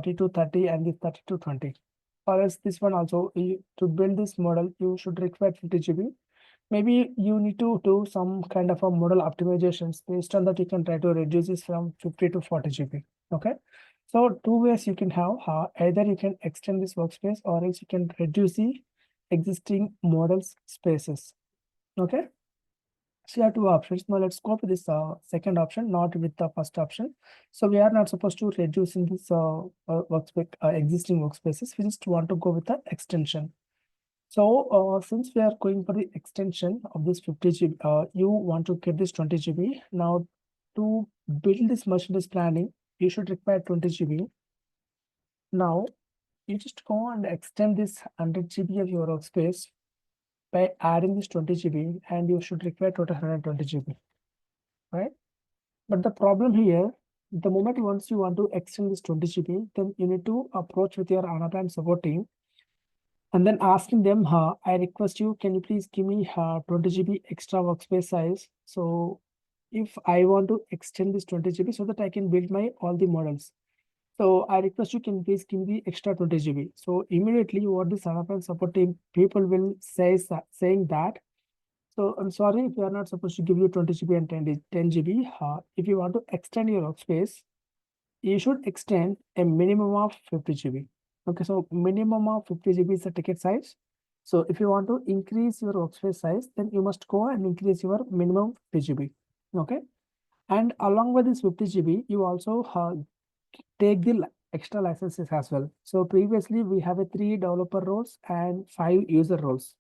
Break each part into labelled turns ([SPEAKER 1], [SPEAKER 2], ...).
[SPEAKER 1] 3230 and this 3220. Or else this one also, to build this model, you should require 50 GB. Maybe you need to do some kind of a model optimizations. Based on that, you can try to reduce this from 50 to 40 GB. Okay. So two ways you can have, either you can extend this workspace or else you can reduce the existing models spaces. Okay. So you have two options. Now let's go with this second option, not with the first option. So we are not supposed to reduce in this workspace, existing workspaces. We just want to go with the extension. So since we are going for the extension of this 50 GB, you want to get this 20 GB. Now to build this merchandise planning, you should require 20 GB. Now you just go and extend this 100 GB of your workspace by adding this 20 GB, and you should require total 120 GB, right? But the problem here, the moment once you want to extend this 20 GB, then you need to approach with your Anaplan support team and then asking them, I request you, can you please give me 20 GB extra workspace size? So if I want to extend this 20 GB so that I can build my all the models. So I request you, can you please give me the extra 20 GB. So immediately what the Anaplan support team people will say saying that, so I'm sorry if we are not supposed to give you 20 GB and 10 GB. If you want to extend your workspace, you should extend a minimum of 50 GB. Okay, so minimum of 50 GB is the ticket size. So if you want to increase your workspace size, then you must go and increase your minimum 50 GB. Okay, and along with this 50 GB, you also take the extra licenses as well. So previously we have a 3 developer roles and 5 user roles.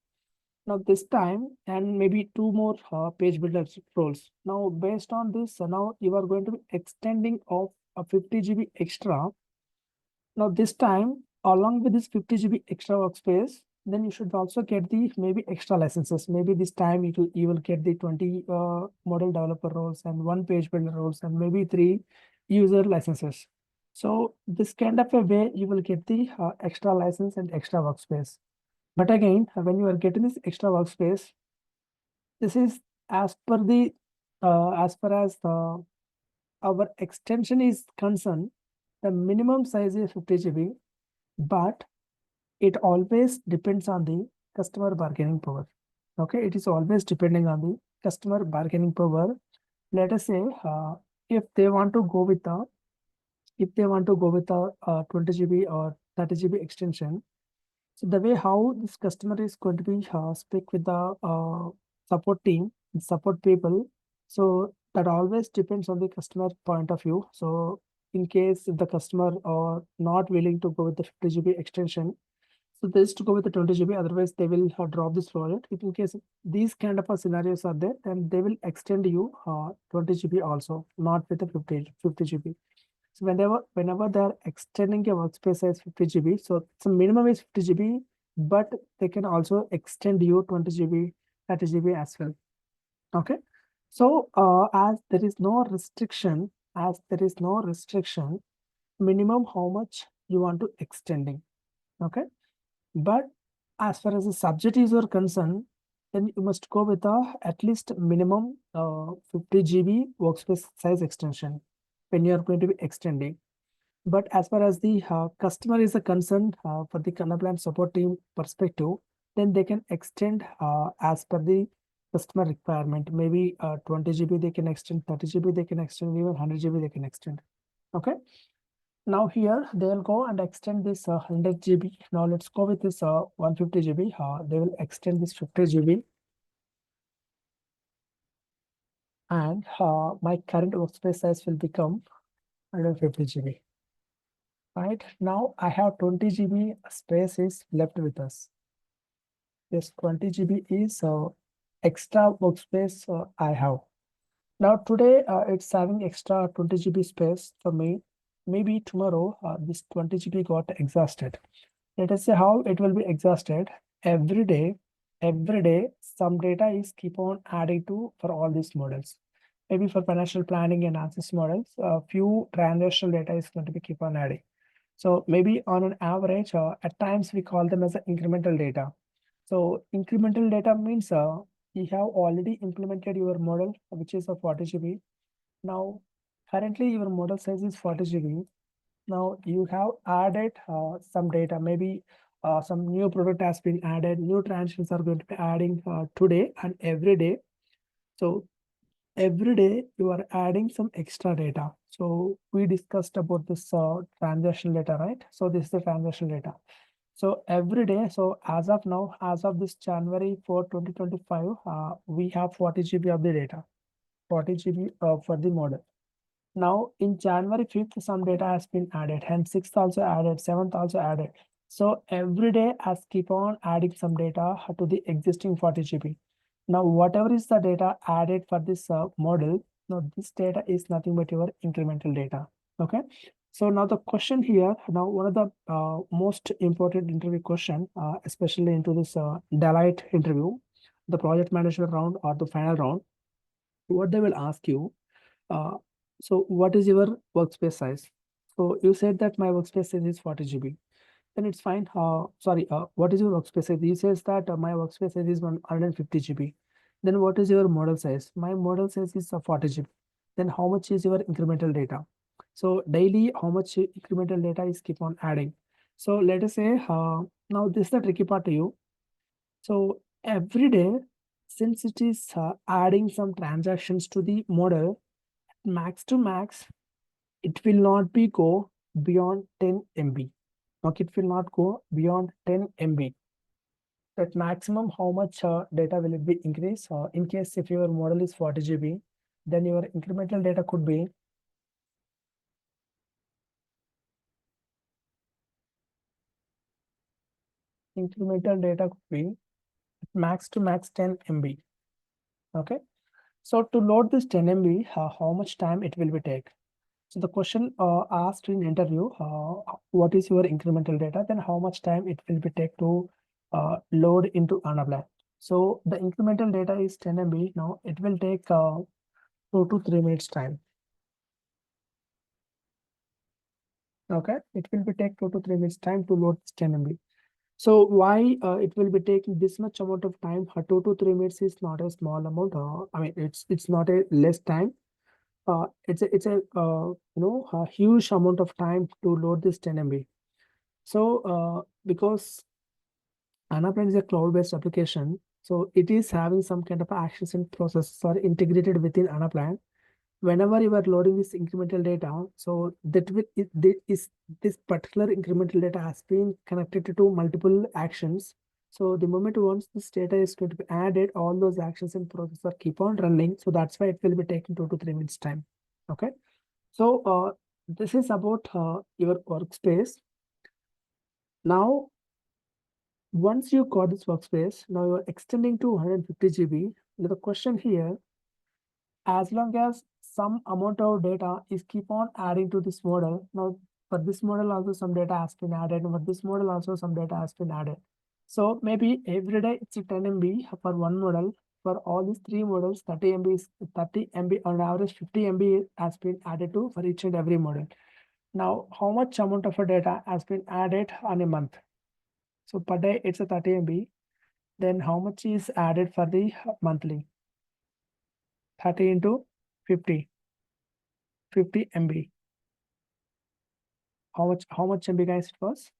[SPEAKER 1] Now this time, and maybe 2 more page builders roles. Now based on this, now you are going to be extending of a 50 GB extra. Now this time, along with this 50 GB extra workspace, then you should also get the maybe extra licenses. Maybe this time you will get the 20 model developer roles and 1 page builder roles and maybe 3 user licenses. So this kind of a way you will get the extra license and extra workspace. But again, when you are getting this extra workspace, this is as per the as far as our extension is concerned, the minimum size is 50 GB, but it always depends on the customer bargaining power. Okay, it is always depending on the customer bargaining power. Let us say if they want to go with a 20 GB or 30 GB extension. So the way how this customer is going to be speak with the support team, support people. So that always depends on the customer point of view. So in case if the customer are not willing to go with the 50 GB extension, so they just go with the 20 GB, otherwise they will drop this project. If in case these kind of scenarios are there, then they will extend you 20 GB also, not with the 50 GB. So whenever they are extending a workspace size 50 GB, so minimum is 50 GB, but they can also extend you 20 GB, 30 GB as well. Okay. So as there is no restriction, minimum how much you want to extending. Okay. But as far as the subject is concerned, then you must go with at least minimum 50 GB workspace size extension when you are going to be extending. But as far as the customer is concerned, for the Anaplan support team perspective, then they can extend as per the customer requirement. Maybe 20 GB they can extend, 30 GB they can extend, even 100 GB they can extend. Okay. Now here they will go and extend this 100 GB. Now let's go with this 150 GB. They will extend this 50 GB. And my current workspace size will become 150 GB. Right now I have 20 GB space is left with us. This 20 GB is extra workspace I have. Now today it's having extra 20 GB space for me. Maybe tomorrow this 20 GB got exhausted. Let us say how it will be exhausted. Every day some data is keep on adding to for all these models. Maybe for financial planning and analysis models, a few transactional data is going to be keep on adding. So maybe on an average, at times we call them as incremental data. So incremental data means you have already implemented your model, which is a 40 GB. Now, currently your model size is 40 GB. Now you have added some data, maybe some new product has been added, new transactions are going to be adding today and every day. So every day you are adding some extra data. So we discussed about this transaction data, right? So this is the transaction data. So every day, so as of now, as of this January 4, 2025, we have 40 GB of the data, 40 GB for the model. Now in January 5th, some data has been added, and 6th also added, 7th also added. So every day as keep on adding some data to the existing 40 GB. Now whatever is the data added for this model, now this data is nothing but your incremental data. Okay. So now the question here, now one of the most important interview question, especially into this Deloitte interview, the project management round or the final round, what they will ask you, uh, so what is your workspace size? So you said that my workspace size is 40 GB. Then it's fine. Sorry, what is your workspace size? He says that my workspace size is 150 GB. Then what is your model size? My model size is 40 GB. Then how much is your incremental data? So daily, how much incremental data is keep on adding? So let us say, now this is the tricky part to you. So every day, since it is adding some transactions to the model, max to max, it will not be go beyond 10 MB. Okay, it will not go beyond 10 MB. That maximum, how much data will it be increase? In case if your model is 40 GB, then your incremental data could be max to max 10 MB. Okay. So to load this 10 MB, how much time it will be take? So the question asked in interview, what is your incremental data? Then how much time it will be take to load into Anaplan? So the incremental data is 10 MB. Now it will take 2 to 3 minutes time. Okay, it will be take 2 to 3 minutes time to load this 10 MB. So why it will be taking this much amount of time? 2 to 3 minutes is not a small amount. I mean, it's not a less time. It's a a huge amount of time to load this 10 MB. So because Anaplan is a cloud-based application, so it is having some kind of actions and processes are integrated within Anaplan. Whenever you are loading this incremental data, so that will this particular incremental data has been connected to multiple actions. So the moment once this data is going to be added, all those actions and processes are keep on running. So that's why it will be taking 2 to 3 minutes time. Okay. So this is about your workspace. Now, once you got this workspace, now you're extending to 150 GB. Now the question here, as long as some amount of data is keep on adding to this model. Now, for this model also some data has been added. For this model also some data has been added. So maybe every day it's a 10 MB for one model. For all these three models, 30 MB is 30 MB on average, 50 MB has been added to for each and every model. Now, how much amount of data has been added on a month? So per day it's a 30 MB. Then how much is added for the monthly? 30 into 50, 50 MB. How much MB guys it was?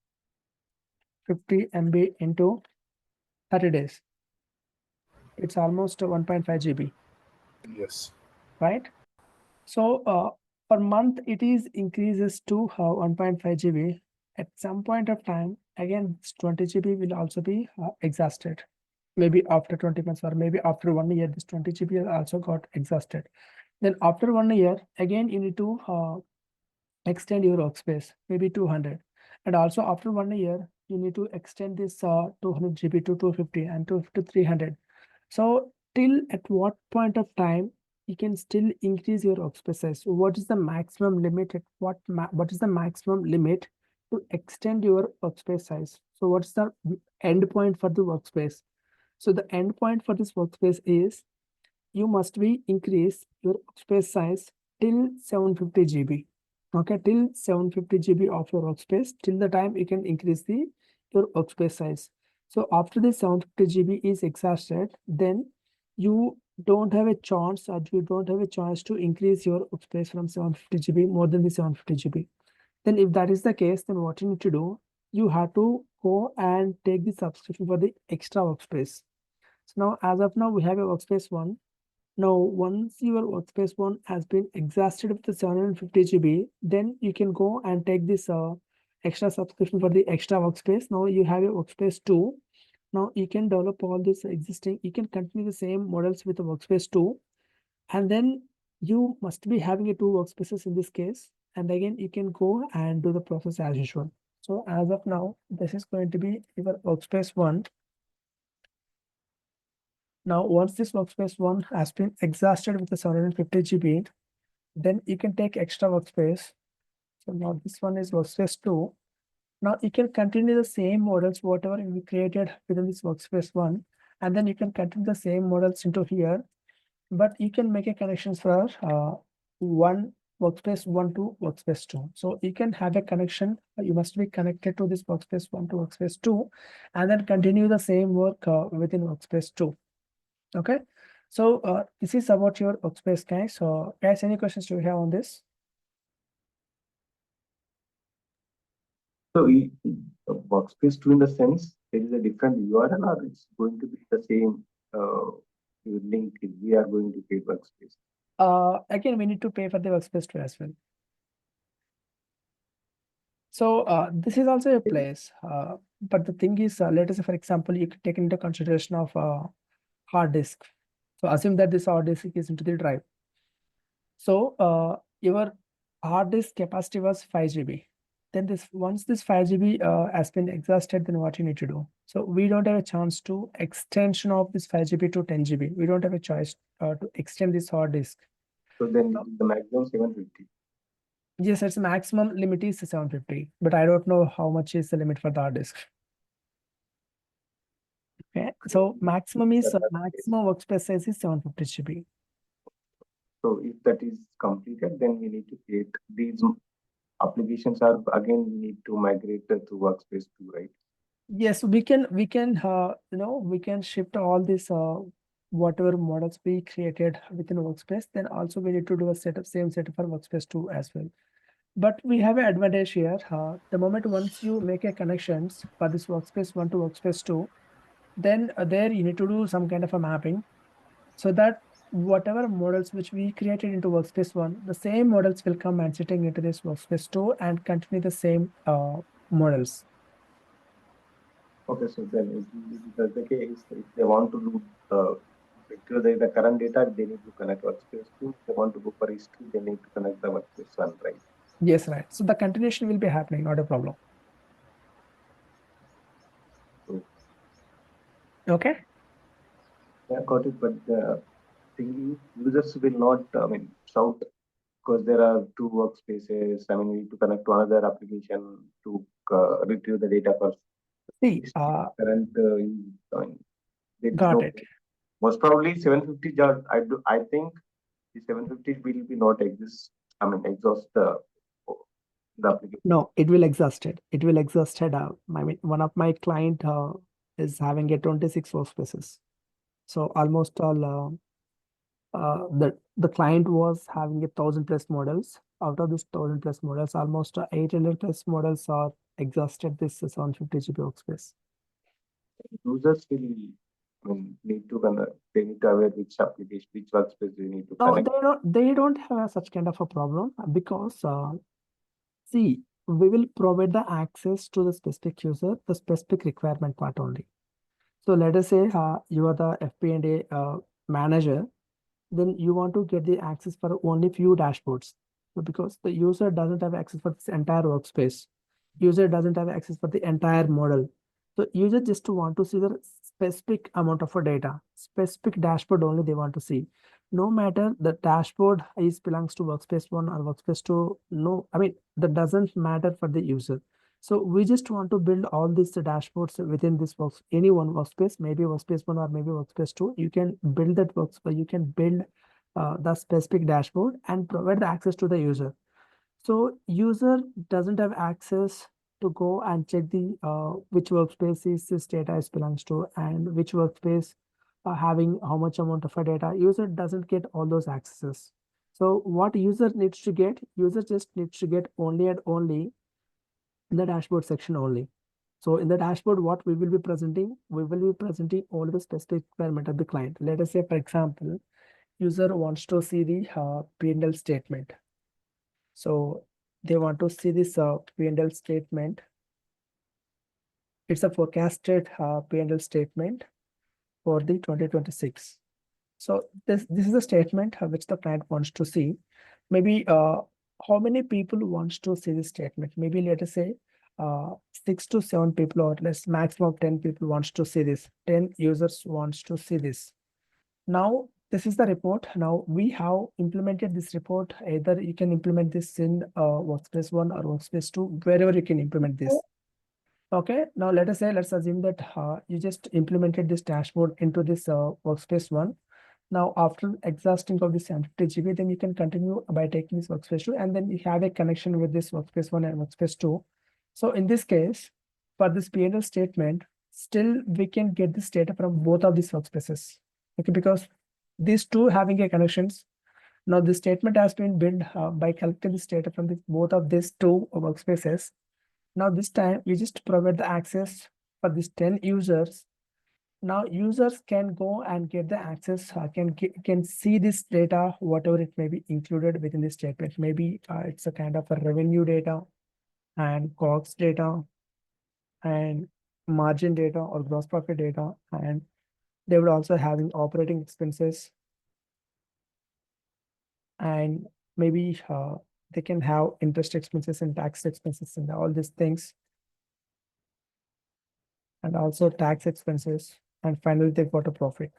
[SPEAKER 1] 50 MB into 30 days. It's almost 1.5 GB.
[SPEAKER 2] Yes.
[SPEAKER 1] Right? So per month it is increases to 1.5 GB. At some point of time, again, 20 GB will also be exhausted. Maybe after 20 months or maybe after 1 year, this 20 GB also got exhausted. Then after 1 year, again, you need to extend your workspace, maybe 200. And also after 1 year, you need to extend this 200 GB to 250 and 250 to 300. So till at what point of time you can still increase your workspace size? So what is the maximum limit at what is the maximum limit to extend your workspace size? So what's the end point for the workspace? So the end point for this workspace is you must be increase your workspace size till 750 GB. Okay, till 750 GB of your workspace, till the time you can increase your workspace size. So after the 750 GB is exhausted, then you don't have a chance or you don't have a chance to increase your workspace from 750 GB more than the 750 GB. Then if that is the case, then what you need to do, you have to go and take the subscription for the extra workspace. So now, as of now, we have a workspace one. Now, once your workspace one has been exhausted with the 750 GB, then you can go and take this extra subscription for the extra workspace. Now you have a workspace two. Now you can develop all this existing, you can continue the same models with the workspace two. And then you must be having a two workspaces in this case. And again, you can go and do the process as usual. So as of now, this is going to be your workspace one. Now, once this workspace one has been exhausted with the 750 GB, then you can take extra workspace. So now this one is workspace two. Now you can continue the same models, whatever we created within this workspace one, and then you can continue the same models into here, but you can make a connections for one workspace one to workspace two. So you can have a connection. You must be connected to this workspace one to workspace two, and then continue the same work within workspace two. Okay. So this is about your workspace, guys. So guys, any questions do you have on this?
[SPEAKER 2] So workspace 2 in the sense there is a different URL or it's going to be the same link we are going to pay workspace.
[SPEAKER 1] Again, we need to pay for the workspace 2 as well. So this is also a place, but the thing is, let us say, for example, you could take into consideration of hard disk. So assume that this hard disk is into the drive. So your hard disk capacity was 5 GB. Then once this 5 GB has been exhausted, then what you need to do? So we don't have a chance to extension of this 5 GB to 10 GB. We don't have a choice to extend this hard disk.
[SPEAKER 2] So then the maximum 750.
[SPEAKER 1] Yes, its maximum limit is 750, but I don't know how much is the limit for the hard disk. Okay, so maximum workspace size is 750 GB.
[SPEAKER 2] So if that is completed, then we need to create these applications are again we need to migrate to workspace 2, right?
[SPEAKER 1] Yes, we can we can shift all these whatever models we created within workspace. Then also we need to do a same setup for workspace 2 as well. But we have an advantage here. The moment once you make a connections for this workspace 1 to workspace 2, then there you need to do some kind of a mapping, so that whatever models which we created into workspace 1, the same models will come and sitting into this workspace 2 and continue the same models.
[SPEAKER 2] Okay, so then if that's the case, if they want to do the current data, they need to connect workspace 2. If they want to go for history, they need to connect the workspace 1, right?
[SPEAKER 1] Yes, right. So the continuation will be happening, not a problem.
[SPEAKER 2] So,
[SPEAKER 1] okay.
[SPEAKER 2] Yeah, got it. But the thing is, users will not, shout because there are two workspaces. I mean, we need to connect to another application to retrieve the data first.
[SPEAKER 1] See,
[SPEAKER 2] Current, there is
[SPEAKER 1] got
[SPEAKER 2] no.
[SPEAKER 1] it.
[SPEAKER 2] Most probably 750 jar. I think the 750 will be not exist. I mean, exhaust the application.
[SPEAKER 1] No, it will exhaust it. It will exhaust it out. I mean, one of my client is having a 26 workspaces. So almost all the client was having 1,000+ models. Out of this 1,000+ models, almost 800+ models are exhausted this 750 GB workspace.
[SPEAKER 2] Users will need to connect. They need to aware which application, which workspace they need to
[SPEAKER 1] No,
[SPEAKER 2] connect.
[SPEAKER 1] they don't have such kind of a problem because see, we will provide the access to the specific user, the specific requirement part only. So let us say you are the FP&A manager, then you want to get the access for only few dashboards. So because the user doesn't have access for this entire workspace, user doesn't have access for the entire model. So user just want to see the specific amount of data, specific dashboard only they want to see. No matter the dashboard is belongs to workspace 1 or workspace 2, no, I mean, that doesn't matter for the user. So we just want to build all these dashboards within this any one workspace, maybe workspace 1 or maybe workspace 2. You can build that workspace, you can build the specific dashboard and provide the access to the user. So user doesn't have access to go and check the which workspace is this data is belongs to and which workspace having how much amount of data. User doesn't get all those accesses. So what user needs to get? User just needs to get only and only in the dashboard section only. So in the dashboard, what we will be presenting? We will be presenting only the specific requirement of the client. Let us say, for example, user wants to see the P&L statement. So they want to see this P&L statement. It's a forecasted P&L statement for the 2026. So this is a statement which the client wants to see. Maybe how many people wants to see this statement? Maybe let us say 6 to 7 people or less, maximum 10 people wants to see this. 10 users wants to see this. Now this is the report. Now we have implemented this report. Either you can implement this in Workspace 1 or Workspace 2, wherever you can implement this. Okay, now let us say, let's assume that you just implemented this dashboard into this Workspace 1. Now, after exhausting of this 750 GB, then you can continue by taking this Workspace 2, and then you have a connection with this Workspace 1 and Workspace 2. So in this case, for this P&L statement, still we can get this data from both of these workspaces. Okay, because these two having a connections. Now this statement has been built by collecting this data from both of these two workspaces. Now this time we just provide the access for these 10 users. Now users can go and get the access, can see this data, whatever it may be included within this statement. Maybe it's a kind of a revenue data and COGS data and margin data or gross profit data. And they would also having operating expenses, and maybe they can have interest expenses and tax expenses and all these things, and also tax expenses. And finally, they got a profit.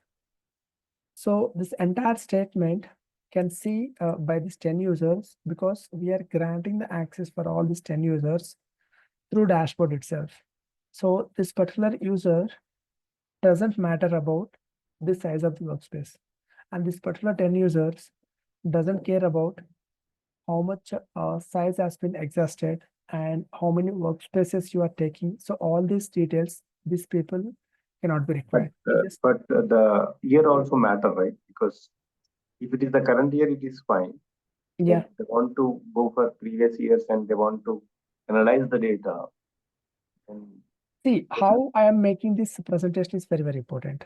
[SPEAKER 1] So this entire statement can see by these 10 users, because we are granting the access for all these 10 users through dashboard itself. So this particular user doesn't matter about the size of the workspace. And this particular 10 users doesn't care about how much size has been exhausted and how many workspaces you are taking. So all these details, these people cannot be required.
[SPEAKER 2] But the year also matter, right? Because if it is the current year, it is fine.
[SPEAKER 1] Yeah.
[SPEAKER 2] If they want to go for previous years and they want to analyze the data.
[SPEAKER 1] See, how I am making this presentation is very, very important.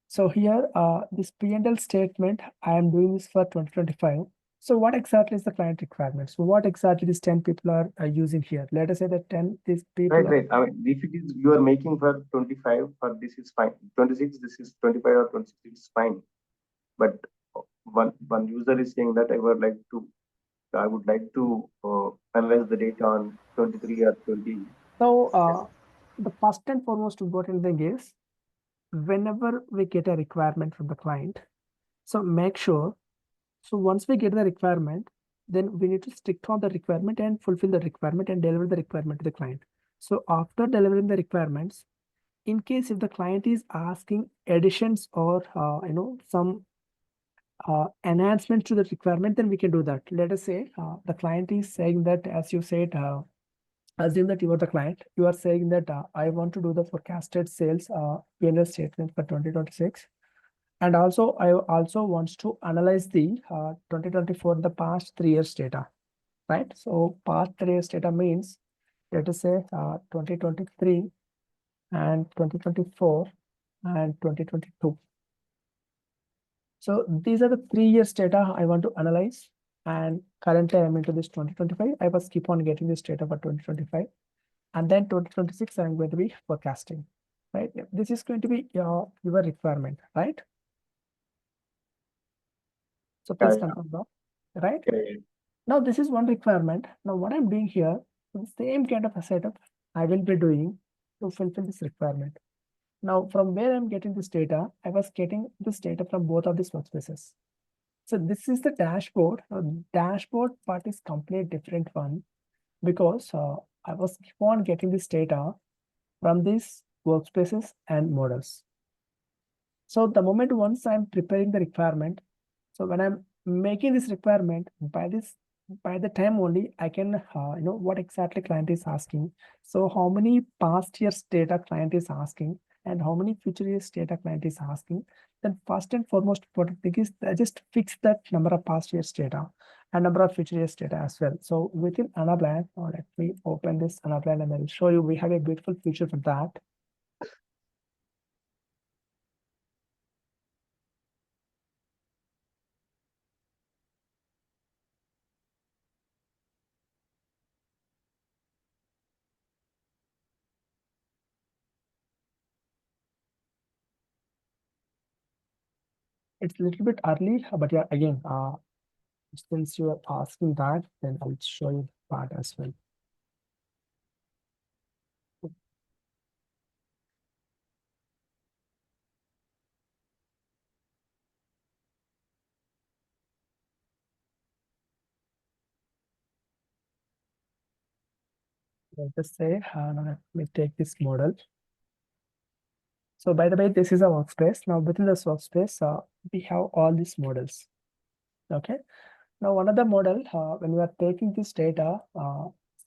[SPEAKER 1] So here, this P&L statement, I am doing this for 2025. So what exactly is the client requirement? So what exactly these 10 people are using here? Let us say that 10 these people.
[SPEAKER 2] Right. I mean, if it is you are making for 25, for this is fine. 26, this is 25 or 26, it's fine. But one user is saying that I would like to analyze the data on 23 or 20.
[SPEAKER 1] So the first and foremost important thing is, whenever we get a requirement from the client, so make sure, so once we get the requirement, then we need to stick on the requirement and fulfill the requirement and deliver the requirement to the client. So after delivering the requirements, in case if the client is asking additions or some enhancements to the requirement, then we can do that. Let us say the client is saying that, as you said, assume that you are the client. You are saying that I want to do the forecasted sales P&L statement for 2026. And also, I also wants to analyze the 2024, the past 3 years data, right? So past 3 years data means, let us say 2023 and 2024 and 2022. So these are the 3 years data I want to analyze. And currently I'm into this 2025. I was keep on getting this data for 2025. And then 2026, I'm going to be forecasting, right? This is going to be your requirement, right? So please confirm that, right? Now this is one requirement. Now what I'm doing here, the same kind of a setup I will be doing to fulfill this requirement. Now from where I'm getting this data, I was getting this data from both of these workspaces. So this is the dashboard. Dashboard part is completely different one, because I was keep on getting this data from these workspaces and models. So the moment once I'm preparing the requirement, so when I'm making this requirement, by the time only I can what exactly client is asking. So how many past years data client is asking. and how many future years data client is asking, then first and foremost important thing is just fix that number of past years data and number of future years data as well. So within Anaplan, let me open this Anaplan and I'll show you. We have a beautiful feature for that. It's a little bit early, but yeah, again, since you are asking that, then I'll show you the part as well. Let's just say, let me take this model. So by the way, this is a workspace. Now within this workspace, we have all these models. Okay. Now one of the model, when you are taking this data,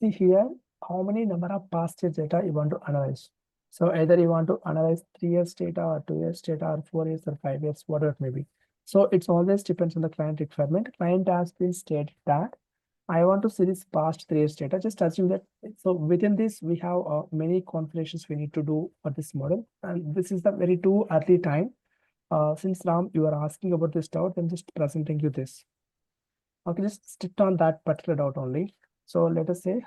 [SPEAKER 1] see here, how many number of past years data you want to analyze. So either you want to analyze 3 years data or 2 years data or 4 years or 5 years, whatever it may be. So it's always depends on the client requirement. Client has been stated that I want to see this past 3 years data. Just assume that. So within this, we have many configurations we need to do for this model. And this is the very too early time. Since Ram, you are asking about this doubt, I'm just presenting you this. Okay, just stick on that particular doubt only. So let us say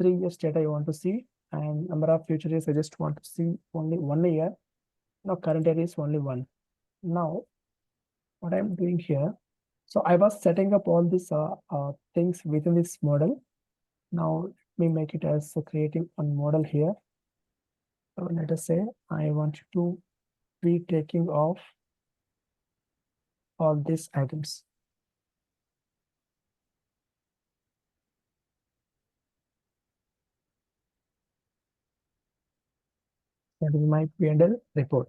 [SPEAKER 1] 3 years data you want to see, and number of future years I just want to see only 1 year. Now current year is only 1. Now what I'm doing here, so I was setting up all these things within this model. Now let me make it as creating one model here. So let us say I want you to be taking off all these items. That is my P&L report.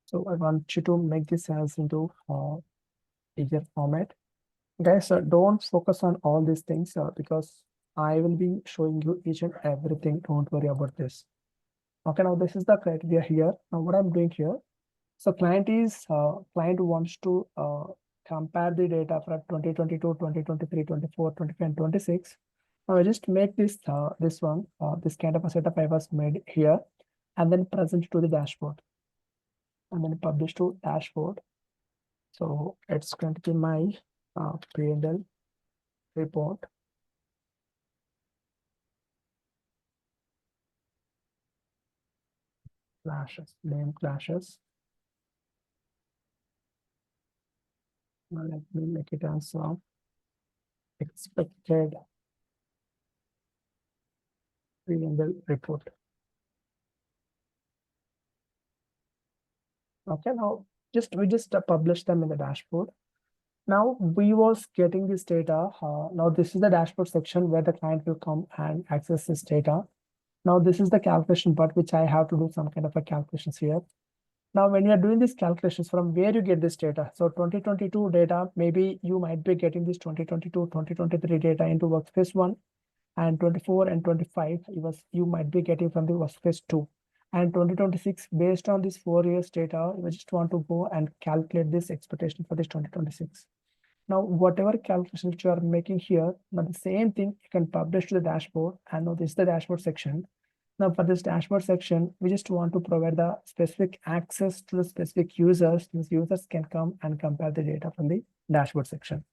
[SPEAKER 1] So I want you to make this as into easier format. Guys, don't focus on all these things because I will be showing you each and everything. Don't worry about this. Okay, now this is the criteria here. Now what I'm doing here. So client wants to compare the data for 2022, 2023, 24, 25, and 26. Now I just make this this kind of a setup I was made here, and then present to the dashboard, and then publish to dashboard. So it's going to be my P&L report. Clashes, name clashes. Now let me make it as expected P&L report. Okay, now we just publish them in the dashboard. Now we was getting this data. Now this is the dashboard section where the client will come and access this data. Now this is the calculation part, which I have to do some kind of a calculations here. Now, when you are doing these calculations, from where you get this data? So 2022 data, maybe you might be getting this 2022, 2023 data into Workspace 1, and 24 and 25, you might be getting from the Workspace 2. And 2026, based on this 4 years data, you just want to go and calculate this expectation for this 2026. Now, whatever calculation which you are making here, now the same thing you can publish to the dashboard. And now this is the dashboard section. Now for this dashboard section, we just want to provide the specific access to the specific users. These users can come and compare the data from the dashboard section.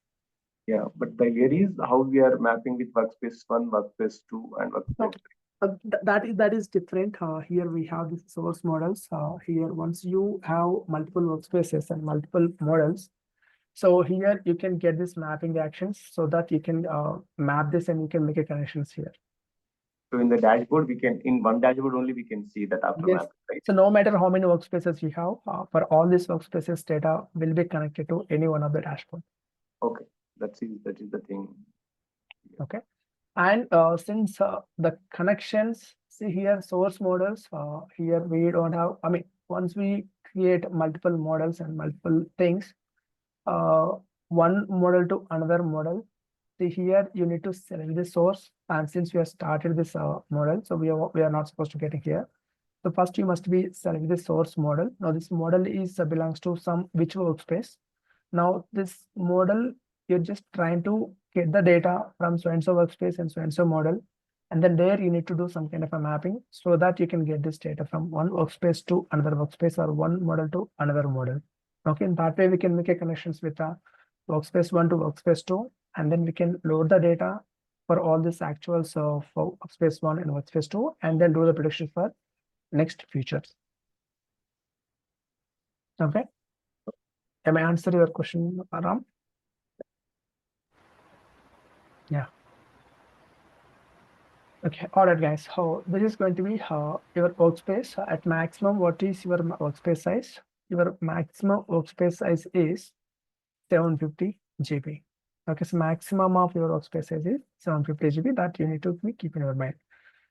[SPEAKER 2] Yeah, but the here is how we are mapping with Workspace 1, Workspace 2, and Workspace
[SPEAKER 1] 3. That is different. Here we have the source models. Here, once you have multiple workspaces and multiple models, so here you can get this mapping actions so that you can map this and you can make a connections here.
[SPEAKER 2] So in the dashboard, in one dashboard only, we can see that after
[SPEAKER 1] Yes.
[SPEAKER 2] mapping, right?
[SPEAKER 1] So no matter how many workspaces you have, for all these workspaces, data will be connected to any one of the dashboard.
[SPEAKER 2] Okay, that is the thing.
[SPEAKER 1] Okay. And since the connections, see here, source models, here we don't have, once we create multiple models and multiple things, one model to another model, see here, you need to select the source And since we have started this model, so we are not supposed to get it here. So first you must be select the source model. Now this model is belongs to some which workspace. Now this model, you're just trying to get the data from so and so workspace and so model. And then there you need to do some kind of a mapping so that you can get this data from one workspace to another workspace or one model to another model. Okay, in that way we can make a connections with workspace 1 to workspace 2, and then we can load the data for all these actuals of workspace 1 and workspace 2, and then do the prediction for next features. Okay. Am I answer your question, Ram? Yeah. Okay. All right, guys. So this is going to be your workspace at maximum. What is your workspace size? Your maximum workspace size is 750 GB. Okay, so maximum of your workspace size is 750 GB. That you need to keep in your mind.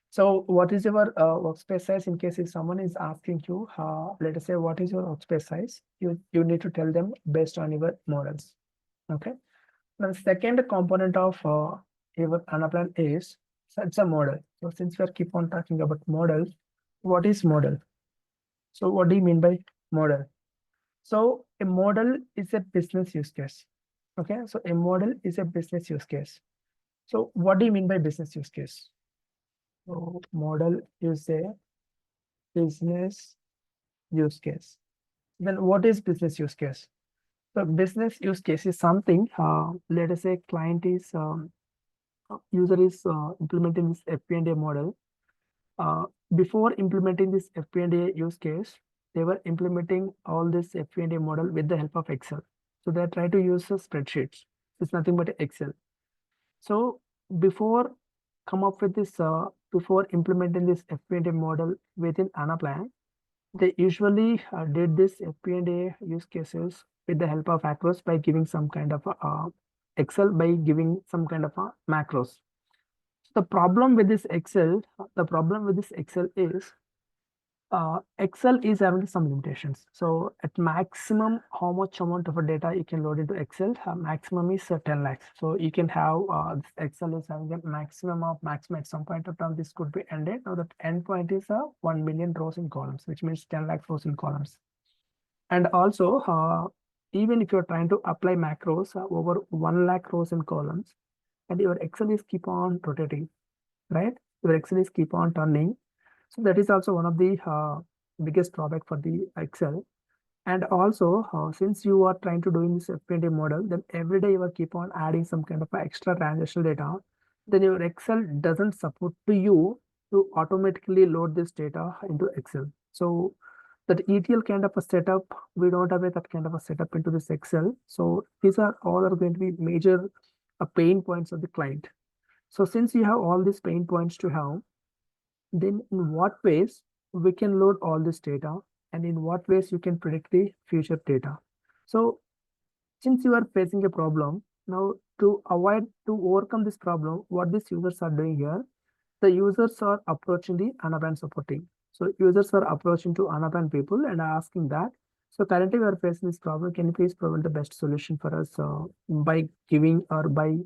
[SPEAKER 1] So what is your workspace size? In case if someone is asking you, let us say, what is your workspace size? You need to tell them based on your models. Okay. Now, the second component of your Anaplan is, so it's a model. So since we are keep on talking about model, what is model? So what do you mean by model? So a model is a business use case. Okay. So a model is a business use case. So what do you mean by business use case? So model is a business use case. Then what is business use case? So business use case is something, let us say client is, user is implementing this FP&A model. Before implementing this FP&A use case, they were implementing all this FP&A model with the help of Excel. So they try to use spreadsheets. It's nothing but Excel. So before come up with this, before implementing this FP&A model within Anaplan, they usually did this FP&A use cases with the help of macros by giving some kind of Excel, by giving some kind of macros. The problem with this Excel, is Excel is having some limitations. So at maximum, how much amount of data you can load into Excel? Maximum is 10 lakhs. So you can have this Excel is having a maximum at some point of time. This could be ended. Now that end point is 1 million rows in columns, which means 10 lakh rows in columns. And also, even if you're trying to apply macros over 1 lakh rows in columns, and your Excel is keep on rotating, right? Your Excel is keep on turning. So that is also one of the biggest drawback for the Excel. And also, since you are trying to doing this FP&A model, then every day you will keep on adding some kind of extra transactional data. Then your Excel doesn't support to you to automatically load this data into Excel. So that ETL kind of a setup, we don't have that kind of a setup into this Excel. So these are all are going to be major pain points of the client. So since you have all these pain points to have, then in what ways we can load all this data, and in what ways you can predict the future data. So since you are facing a problem, now to overcome this problem, what these users are doing here, the users are approaching the Anaplan support team. So users are approaching to Anaplan people and are asking that, so currently we are facing this problem, can you please provide the best solution for us by giving or by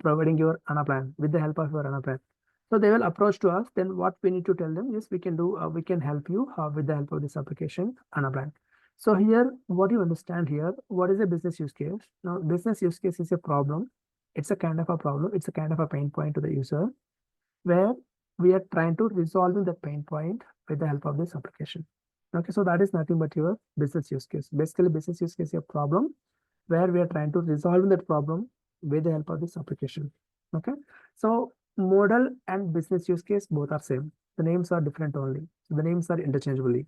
[SPEAKER 1] providing your Anaplan with the help of your Anaplan. So they will approach to us. Then what we need to tell them is we can do, we can help you with the help of this application Anaplan. So here, what you understand here, what is a business use case? Now, business use case is a problem. It's a kind of a problem. It's a kind of a pain point to the user where we are trying to resolve the pain point with the help of this application. Okay, so that is nothing but your business use case. Basically, business use case is a problem where we are trying to resolve that problem with the help of this application. Okay, so model and business use case both are same. The names are different only. So the names are interchangeably.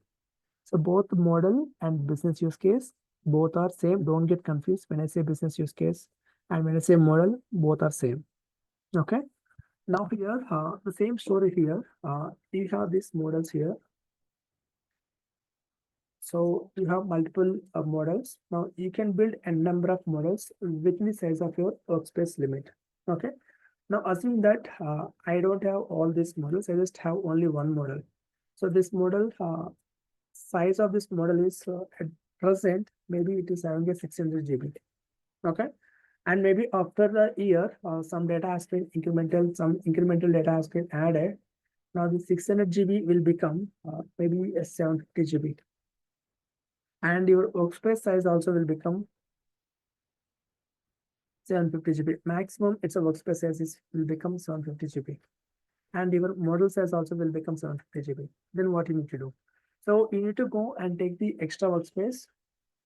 [SPEAKER 1] So both model and business use case both are same. Don't get confused when I say business use case and when I say model, both are same. Okay. Now here, the same story here. You have these models here. So you have multiple models. Now you can build a number of models within the size of your workspace limit. Okay. Now assuming that I don't have all these models, I just have only one model. So this model, size of this model is at present, maybe it is having a 600 GB. Okay. And maybe after the year, some data has been incremental, some incremental data has been added. Now the 600 GB will become maybe a 750 GB. And your workspace size also will become 750 GB. Maximum it's a workspace size will become 750 GB. And your model size also will become 750 GB. Then what you need to do? So you need to go and take the extra workspace,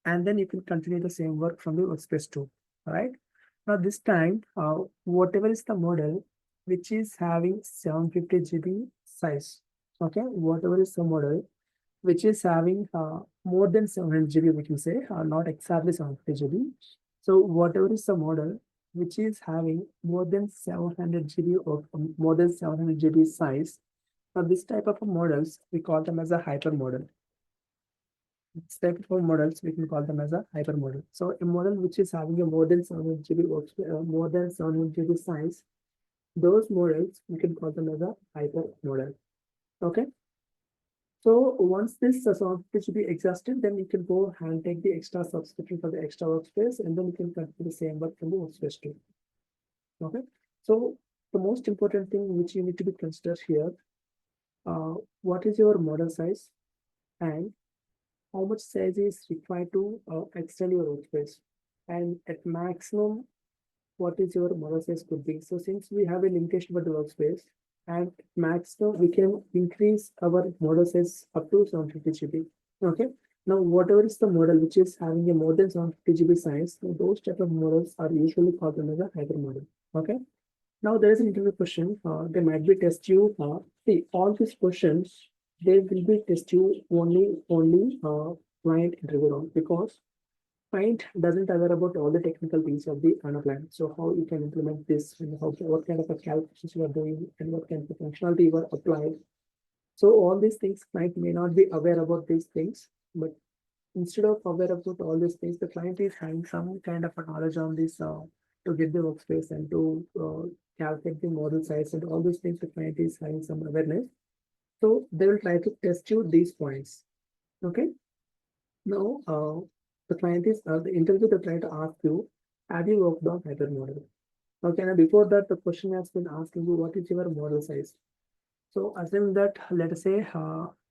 [SPEAKER 1] and then you can continue the same work from the workspace too. All right. Now this time, whatever is the model which is having 750 GB size, okay, whatever is the model which is having more than 700 GB, we can say, not exactly 750 GB. So whatever is the model which is having more than 700 GB or more than 700 GB size, now this type of models, we call them as a hyper model. This type of models, we can call them as a hyper model. So a model which is having a more than 700 GB more than 700 GB size, those models, we can call them as a hyper model. Okay. So once this software should be exhausted, then you can go and take the extra subscription for the extra workspace, and then you can continue the same work from the workspace too. Okay. So the most important thing which you need to be considered here, what is your model size and how much size is required to extend your workspace, and at maximum, what is your model size could be. So since we have a limitation for the workspace, and maximum we can increase our model size up to 750 GB. Okay. Now, whatever is the model which is having a more than 750 GB size, those type of models are usually called them as a hyper model. Okay. Now there is an interview question. They might be test you. See, all these questions they will be test you only client interview round, because client doesn't aware about all the technical things of the Anaplan. So how you can implement this, and how what kind of a calculations you are doing, and what kind of functionality you are applied. So all these things, client may not be aware about these things, but instead of aware about all these things, the client is having some kind of a knowledge on this to get the workspace and to calculate the model size and all those things. The client is having some awareness, so they will try to test you these points. Okay. Now, the client is the interview. They try to ask you, have you worked on hyper model? Okay. Now, before that, the question has been asking you, what is your model size? So, assume that, let us say,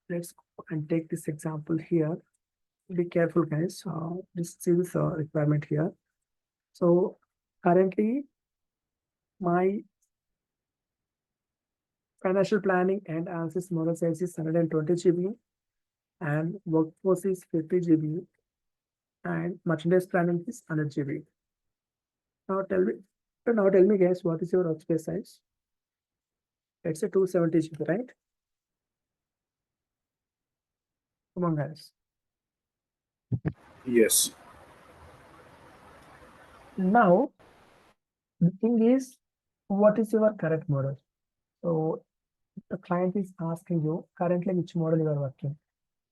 [SPEAKER 1] let's go and take this example here. Be careful, guys. Just see this requirement here. So, currently, my financial planning and analysis model size is 120 GB, and workforce is 50 GB, and merchandise planning is 100 GB. Now tell me, guys, what is your workspace size? It's a 270 GB, right? Come on, guys.
[SPEAKER 3] Yes.
[SPEAKER 1] Now, the thing is, what is your current model? So the client is asking you currently which model you are working.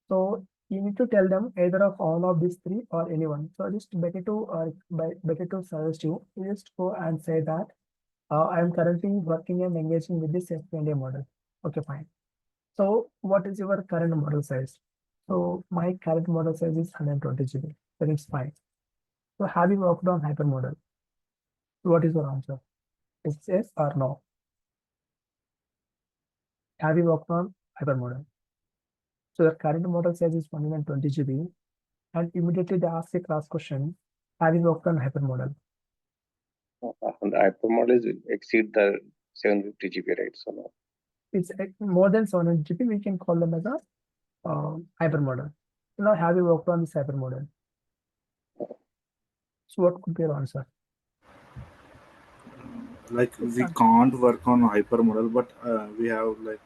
[SPEAKER 1] So you need to tell them either of all of these three or anyone. So just better to suggest you just go and say that I am currently working and engaging with this FP&A model. Okay, fine. So what is your current model size? So my current model size is 120 GB. Then it's fine. So have you worked on hypermodel? What is your answer? Is yes or no? Have you worked on hypermodel? So the current model size is 120 GB, and immediately they ask a class question: have you worked on hypermodel?
[SPEAKER 4] And the hypermodel is exceed the 750 GB, right? So no.
[SPEAKER 1] It's more than 700 GB. We can call them as a hypermodel. Now, have you worked on this hypermodel? So what could be your answer?
[SPEAKER 3] Like we can't work on hypermodel, but we have like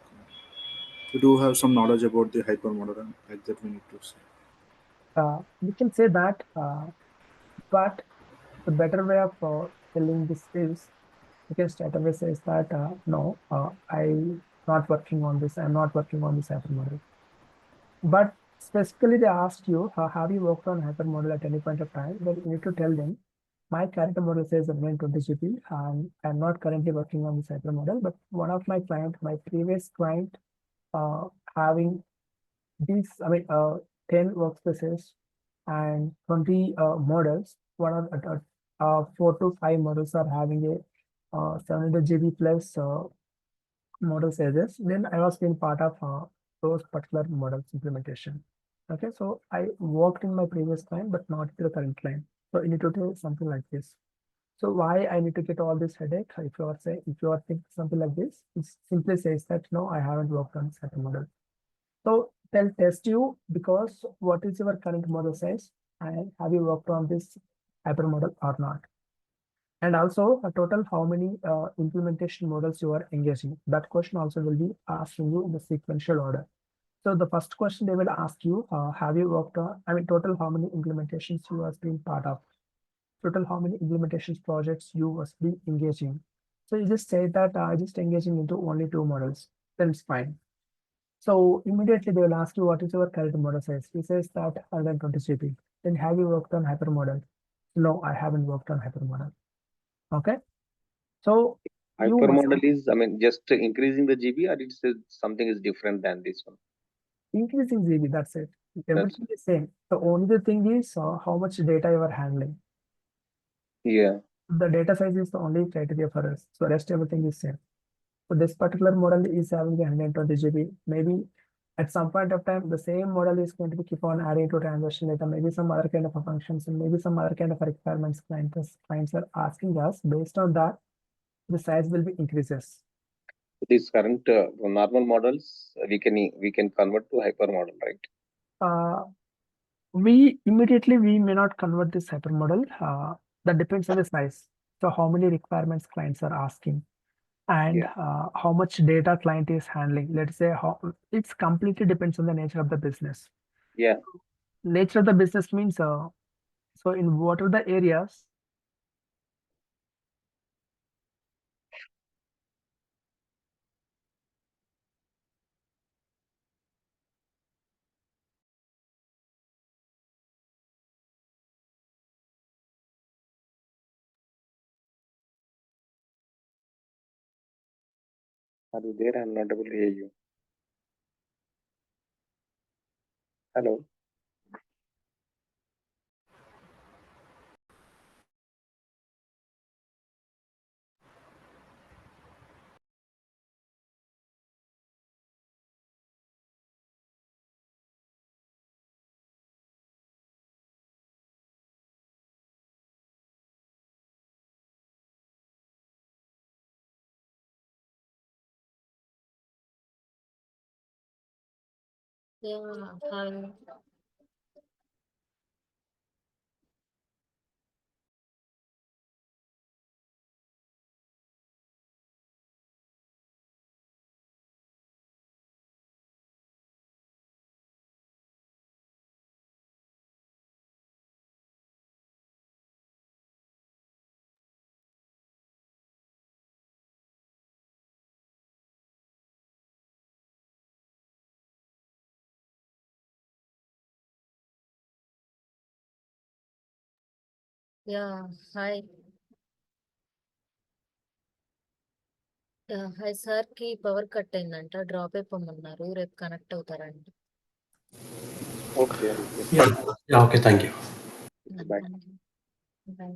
[SPEAKER 3] we do have some knowledge about the hypermodel, and like that we need to say.
[SPEAKER 1] We can say that, but the better way of telling this is, you can straight away say that no, I'm not working on this. I'm not working on this hypermodel. But specifically, they asked you, have you worked on hypermodel at any point of time? Then you need to tell them, my current model says 120 GB, and I'm not currently working on this hypermodel, but one of my client, my previous client, having these, 10 workspaces and 20 models. One of 4 to 5 models are having a 700 GB plus model sizes, then I was being part of those particular models implementation. Okay, so I worked in my previous client, but not in the current client. So you need to do something like this. So why I need to get all this headache? If you are thinking something like this, it simply says that no, I haven't worked on such a model. So they'll test you because what is your current model size and have you worked on this hypermodel or not? And also a total how many implementation models you are engaging. That question also will be asking you in the sequential order. So the first question they will ask you, have you worked on, total how many implementations you have been part of, total how many implementations projects you must be engaging. So you just say that just engaging into only 2 models, then it's fine. So immediately they will ask you what is your current model size. He says that 120 GB. Then have you worked on hypermodel? No, I haven't worked on hypermodel. Okay. So
[SPEAKER 4] Hypermodel is, just increasing the GB, or it's something is different than this one?
[SPEAKER 1] Increasing GB, that's it. Everything is same. The only thing is how much data you are handling.
[SPEAKER 4] Yeah.
[SPEAKER 1] The data size is the only criteria for us. So rest everything is same. So this particular model is having 120 GB. Maybe at some point of time, the same model is going to be keep on adding to transaction data, maybe some other kind of a functions and maybe some other kind of requirements clients are asking us. Based on that, the size will be increases.
[SPEAKER 4] These current normal models, we can convert to hypermodel, right?
[SPEAKER 1] We may not convert this hypermodel. That depends on the size. So how many requirements clients are asking and how much data client is handling. Let's say it's completely depends on the nature of the business.
[SPEAKER 4] Yeah.
[SPEAKER 1] Nature of the business means so in what are the areas
[SPEAKER 4] Are you there? I'm not able to hear you. Hello.
[SPEAKER 5] Yeah, hi. Hi, sir కి power cut అయిందంట, drop అయిపోమన్నారు, రేపు connect అవుతారంట.
[SPEAKER 4] Okay.
[SPEAKER 6] Yeah, okay, thank you.
[SPEAKER 4] Bye.
[SPEAKER 5] Bye.